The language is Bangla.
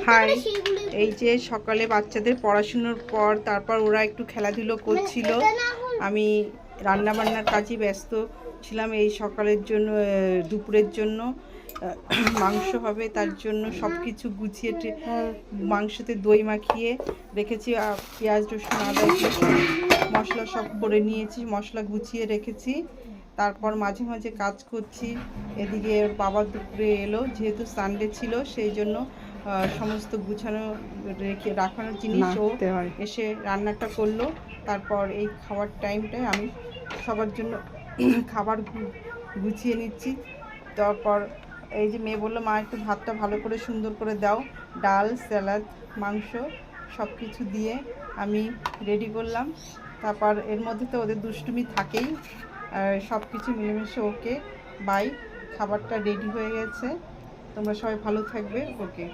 হাই, এই যে সকালে বাচ্চাদের পড়াশুনোর পর তারপর ওরা একটু খেলাধুলো করছিল, আমি রান্না বান্নার কাজে ব্যস্ত ছিলাম। এই সকালের জন্য দুপুরের জন্য মাংস হবে, তার জন্য সব কিছু গুছিয়ে মাংসতে দই মাখিয়ে রেখেছি, পেঁয়াজ রসুন আদা মশলা সব করে নিয়েছি, মশলা গুছিয়ে রেখেছি। তারপর মাঝে মাঝে কাজ করছি। এদিকে বাবা দুপুরে এলো, যেহেতু সানডে ছিল সেই জন্য সমস্ত গুছানো রাখানোর জিনিস ও এসে রান্নাটা করলো। তারপর এই খাওয়ার টাইমটায় আমি সবার জন্য খাবার গুছিয়ে নিচ্ছি। তারপর এই যে মেয়ে বললো, মা একটু ভাতটা ভালো করে সুন্দর করে দাও, ডাল স্যালাড মাংস সব কিছু দিয়ে আমি রেডি করলাম। তারপর এর মধ্যে তো ওদের দুষ্টুমি থাকেই, সব কিছু মিলেমিশে ওকে বাই, খাবারটা রেডি হয়ে গেছে। তোমরা সবাই ভালো থাকবে। ওকে।